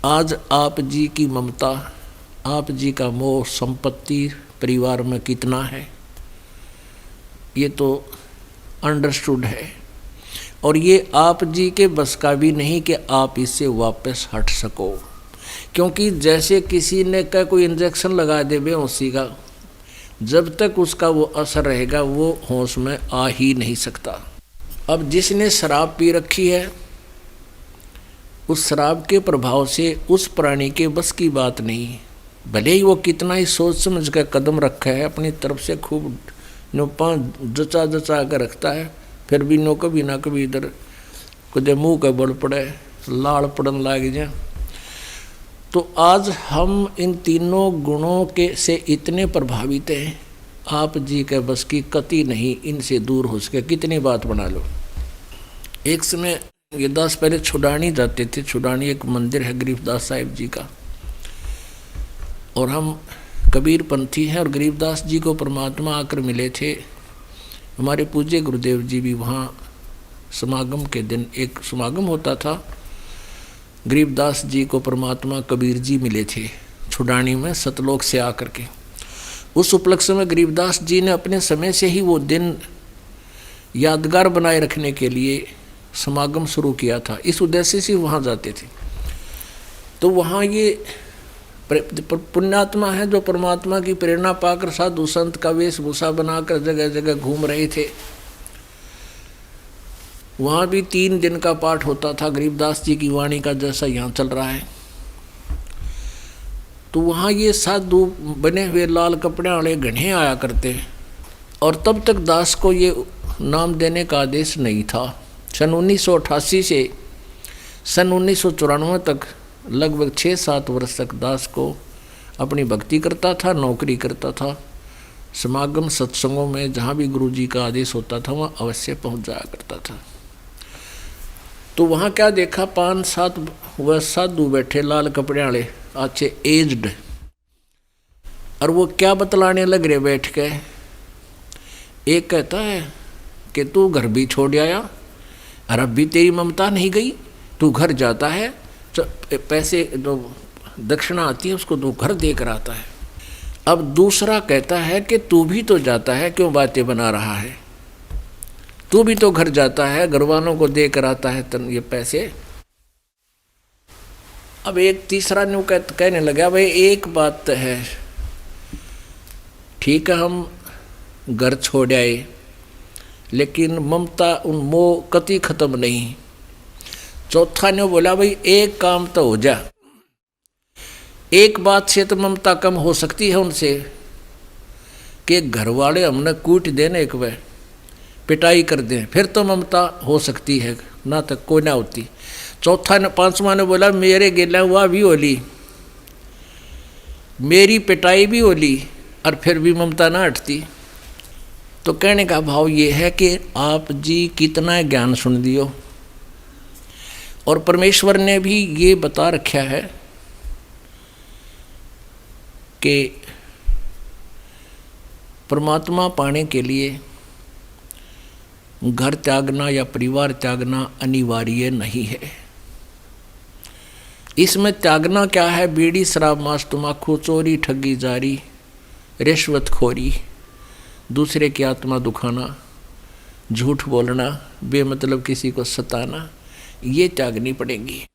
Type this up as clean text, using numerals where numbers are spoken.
आज आप जी की ममता, आप जी का मोह संपत्ति परिवार में कितना है, ये तो अंडरस्टूड है। और ये आप जी के बस का भी नहीं कि आप इससे वापस हट सको, क्योंकि जैसे किसी ने का कोई इंजेक्शन लगा दे बेहोशी का, जब तक उसका वो असर रहेगा वो होश में आ ही नहीं सकता। अब जिसने शराब पी रखी है, उस शराब के प्रभाव से उस प्राणी के बस की बात नहीं, भले ही वो कितना ही सोच समझ कर कदम रखा है, अपनी तरफ से खूब नोपा जचा जचा कर रखता है, फिर भी नो कभी ना कभी इधर कुछ मुँह का बड़ पड़े, लाड़ पड़न लाग जाए। तो आज हम इन तीनों गुणों के से इतने प्रभावित हैं, आप जी के बस की कति नहीं इनसे दूर हो सके। कितनी बात बना लो। एक समय ये दास पहले छुडानी जाते थे। छुडानी एक मंदिर है गरीबदास साहिब जी का, और हम कबीर पंथी हैं, और गरीबदास जी को परमात्मा आकर मिले थे। हमारे पूज्य गुरुदेव जी भी वहाँ समागम के दिन एक समागम होता था, गरीबदास जी को परमात्मा कबीर जी मिले थे छुडानी में सतलोक से आकर के। उस उपलक्ष्य में गरीबदास जी ने अपने समय से ही वो दिन यादगार बनाए रखने के लिए समागम शुरू किया था। इस उद्देश्य से वहाँ जाते थे। तो वहाँ ये पुण्यात्मा है जो परमात्मा की प्रेरणा पाकर साधु संत का वेशभूषा बनाकर जगह जगह घूम रहे थे। वहाँ भी 3 दिन का पाठ होता था गरीबदास जी की वाणी का, जैसा यहाँ चल रहा है। तो वहाँ ये साधु बने हुए लाल कपड़े वाले घने आया करते, और तब तक दास को ये नाम देने का आदेश नहीं था। सन 1988 से सन 1994 तक लगभग 6-7 वर्ष तक दास को अपनी भक्ति करता था, नौकरी करता था। समागम सत्संगों में जहाँ भी गुरु जी का आदेश होता था वहाँ अवश्य पहुँच जाया करता था। तो वहाँ क्या देखा, 5-7 वह साधु बैठे लाल कपड़े वाले, अच्छे एज्ड, और वो क्या बतलाने लग रहे बैठ के। एक कहता है कि तू घर भी छोड़ आया, और अब भी तेरी ममता नहीं गई, तू घर जाता है, पैसे जो दक्षिणा आती है उसको तू घर दे कर आता है। अब दूसरा कहता है कि तू भी तो जाता है, क्यों बातें बना रहा है, तू भी तो घर जाता है, घर वालों को दे कर आता है ये पैसे। अब एक तीसरा न्यू कहने लगा, भाई एक बात है, ठीक है हम घर छोड़ आए, लेकिन ममता उन मोह कति खत्म नहीं। चौथा ने बोला, भाई एक काम तो हो जा, एक बात से तो ममता कम हो सकती है उनसे कि घर वाले हमने कूट देने एक वे पिटाई कर दें, फिर तो ममता हो सकती है, ना तक कोई ना होती। पांचवा ने बोला, मेरे गिला हुआ भी होली, मेरी पिटाई भी होली, और फिर भी ममता ना हटती। तो कहने का भाव ये है कि आप जी कितना ज्ञान सुन दियो, और परमेश्वर ने भी ये बता रखा है कि परमात्मा पाने के लिए घर त्यागना या परिवार त्यागना अनिवार्य नहीं है। इसमें त्यागना क्या है, बीड़ी शराब मांस तम्बाकू चोरी ठगी जारी रिश्वतखोरी, दूसरे की आत्मा दुखाना, झूठ बोलना, बेमतलब किसी को सताना, ये त्यागनी पड़ेगी।